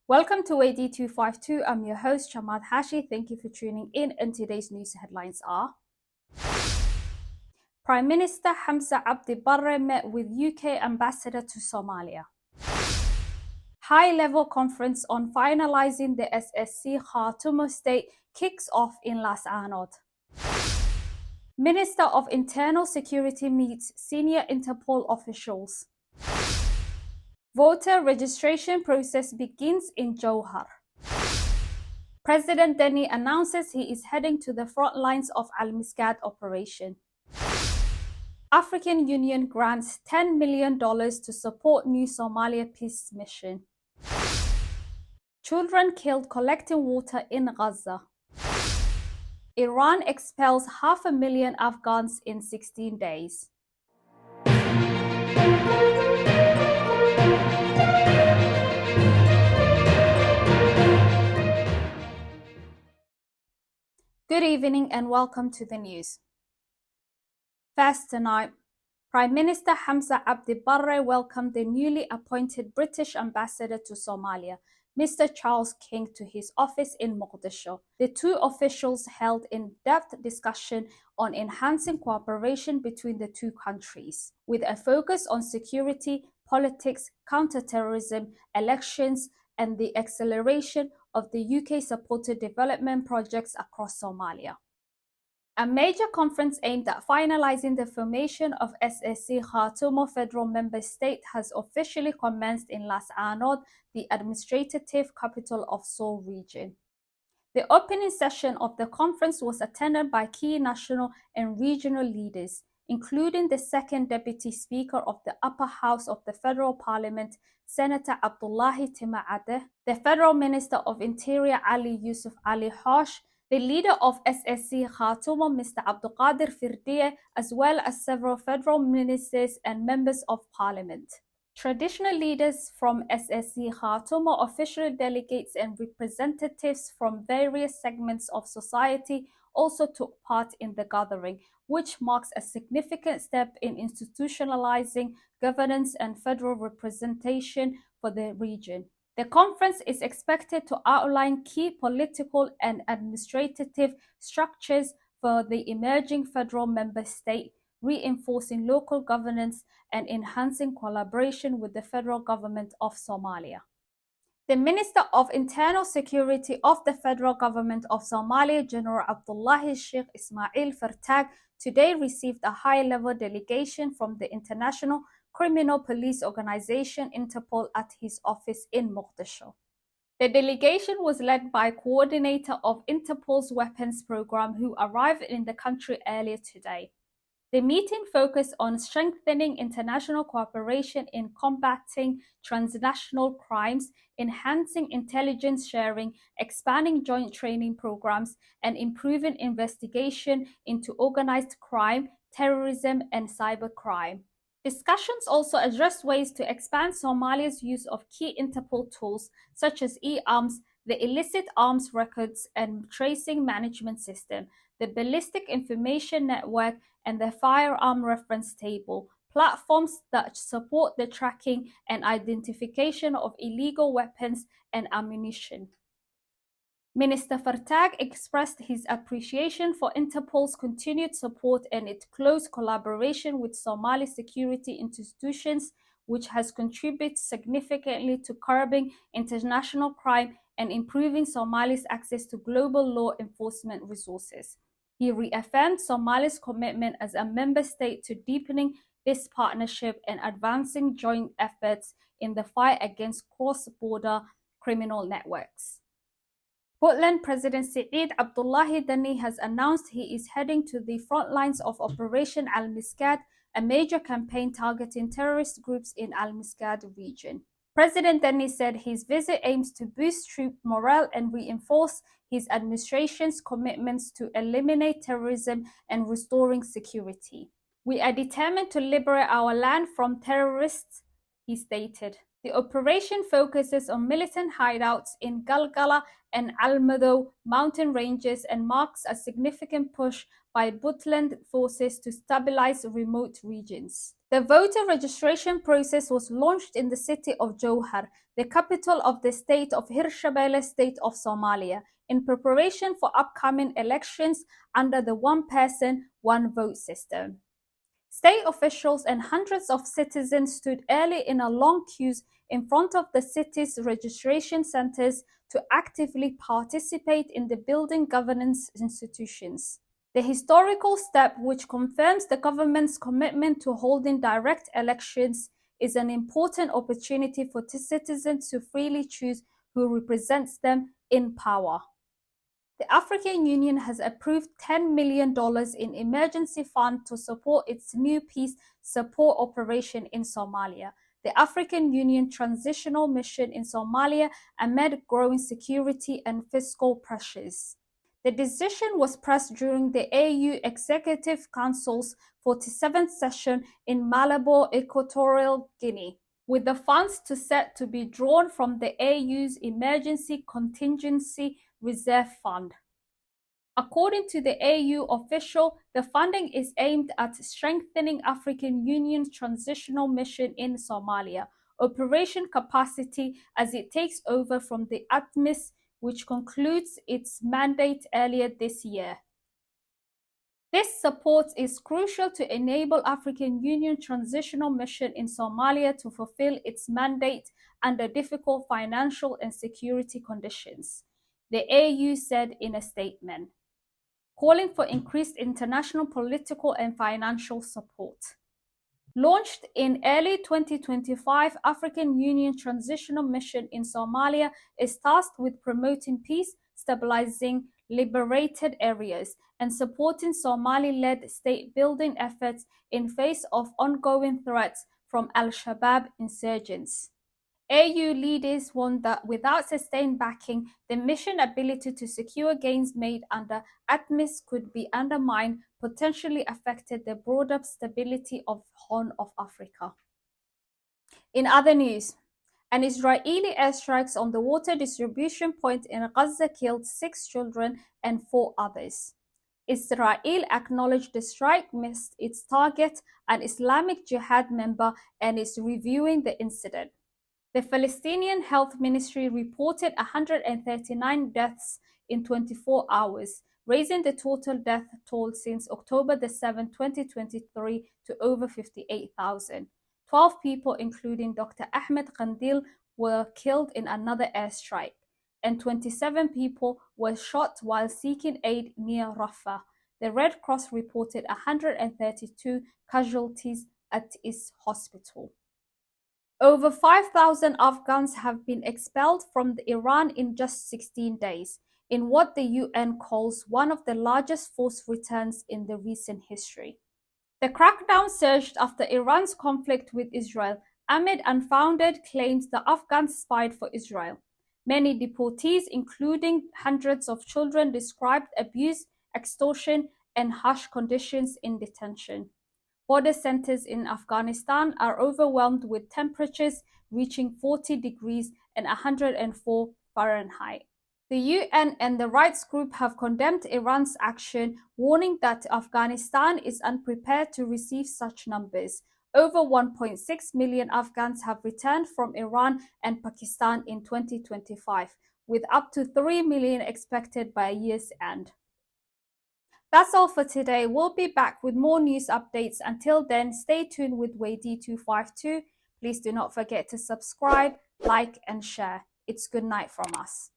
Welcome to Weydii 252. I'm your host, Shamad Hashi. Thank you for tuning in. And today's news headlines are: Prime Minister Hamza Abdi Barre met with UK Ambassador to Somalia. High-level conference on finalizing the SSC Khaatumo state kicks off in Sanaag. Minister of Internal Security meets senior Interpol officials. Voter registration process begins in Johar. President Deni announces he is heading to the front lines of Al-Miskat operation. African Union grants $10 million to support new Somalia peace mission. Children killed collecting water in Gaza. Iran expels 500,000 Afghans in 16 days. Good evening and welcome to the news. First tonight, Prime Minister Hamza Abdi Barre welcomed the newly appointed British ambassador to Somalia, Mr. Charles King, to his office in Mogadishu. The two officials held in-depth discussion on enhancing cooperation between the two countries, with a focus on security, politics, counter-terrorism, elections, and the acceleration of the UK-supported development projects across Somalia. A major conference aimed at finalizing the formation of SSC Khaatumo federal member state has officially commenced in Sanaag, the administrative capital of Sool region. The opening session of the conference was attended by key national and regional leaders, including the second deputy speaker of the upper house of the federal parliament, Senator Abdullahi Tima'adeh, the federal minister of interior Ali Yusuf Ali Hosh, the leader of SSC Khaatumo, Mr. Abdulqadir Firdiyeh, as well as several federal ministers and members of parliament. Traditional leaders from SSC Khaatumo, official delegates and representatives from various segments of society also took part in the gathering, which marks a significant step in institutionalizing governance and federal representation for the region. The conference is expected to outline key political and administrative structures for the emerging federal member state, reinforcing local governance and enhancing collaboration with the federal government of Somalia. The Minister of Internal Security of the federal government of Somalia, General Abdullahi Sheikh Ismail Fartag, today received a high-level delegation from the International Criminal Police Organization Interpol at his office in Mogadishu. The delegation was led by coordinator of Interpol's weapons program, who arrived in the country earlier today. The meeting focused on strengthening international cooperation in combating transnational crimes, enhancing intelligence sharing, expanding joint training programs, and improving investigation into organized crime, terrorism, and cybercrime. Discussions also addressed ways to expand Somalia's use of key Interpol tools such as e-arms, the illicit arms records and tracing management system, the ballistic information network, and the firearm reference table, platforms that support the tracking and identification of illegal weapons and ammunition. Minister Fartag expressed his appreciation for Interpol's continued support and its close collaboration with Somali security institutions, which has contributed significantly to curbing international crime and improving Somali's access to global law enforcement resources. He reaffirmed Somalia's commitment as a member state to deepening this partnership and advancing joint efforts in the fight against cross-border criminal networks. Puntland President Saeed Abdullahi Deni has announced he is heading to the front lines of Operation Al-Miskat, a major campaign targeting terrorist groups in Al-Miskat region. President Deni said his visit aims to boost troop morale and reinforce his administration's commitments to eliminate terrorism and restoring security. We are determined to liberate our land from terrorists, he stated. The operation focuses on militant hideouts in Galgala and Almado mountain ranges and marks a significant push by Puntland forces to stabilize remote regions. The voter registration process was launched in the city of Jowhar, the capital of the state of Hirshabelle, state of Somalia, in preparation for upcoming elections under the one-person, one-vote system. State officials and hundreds of citizens stood early in a long queues in front of the city's registration centers to actively participate in the building governance institutions. The historical step, which confirms the government's commitment to holding direct elections, is an important opportunity for citizens to freely choose who represents them in power. The African Union has approved $10 million in emergency fund to support its new peace support operation in Somalia, the African Union transitional mission in Somalia, amid growing security and fiscal pressures. The decision was pressed during the AU Executive Council's 47th session in Malabo, Equatorial Guinea, with the funds set to be drawn from the AU's Emergency Contingency Reserve Fund. According to the AU official, the funding is aimed at strengthening African Union's transitional mission in Somalia, operation capacity as it takes over from the ATMIS, which concludes its mandate earlier this year. This support is crucial to enable African Union transitional mission in Somalia to fulfill its mandate under difficult financial and security conditions, the AU said in a statement, calling for increased international political and financial support. Launched in early 2025, African Union Transitional Mission in Somalia is tasked with promoting peace, stabilizing liberated areas, and supporting Somali-led state-building efforts in face of ongoing threats from Al-Shabaab insurgents. AU leaders warned that without sustained backing, the mission's ability to secure gains made under ATMIS could be undermined, potentially affecting the broader stability of Horn of Africa. In other news, an Israeli airstrike on the water distribution point in Gaza killed 6 children and 4 others. Israel acknowledged the strike missed its target, an Islamic Jihad member, and is reviewing the incident. The Palestinian Health Ministry reported 139 deaths in 24 hours, raising the total death toll since October 7, 2023 to over 58,000. 12 people, including Dr. Ahmed Qandil, were killed in another airstrike, and 27 people were shot while seeking aid near Rafah. The Red Cross reported 132 casualties at its hospital. Over 5,000 Afghans have been expelled from Iran in just 16 days, in what the UN calls one of the largest forced returns in the recent history. The crackdown surged after Iran's conflict with Israel amid unfounded claims the Afghans spied for Israel. Many deportees, including hundreds of children, described abuse, extortion, and harsh conditions in detention. Border centers in Afghanistan are overwhelmed with temperatures reaching 40 degrees and 104 Fahrenheit. The UN and the rights group have condemned Iran's action, warning that Afghanistan is unprepared to receive such numbers. Over 1.6 million Afghans have returned from Iran and Pakistan in 2025, with up to 3 million expected by year's end. That's all for today. We'll be back with more news updates. Until then, stay tuned with Weydii 252. Please do not forget to subscribe, like, and share. It's good night from us.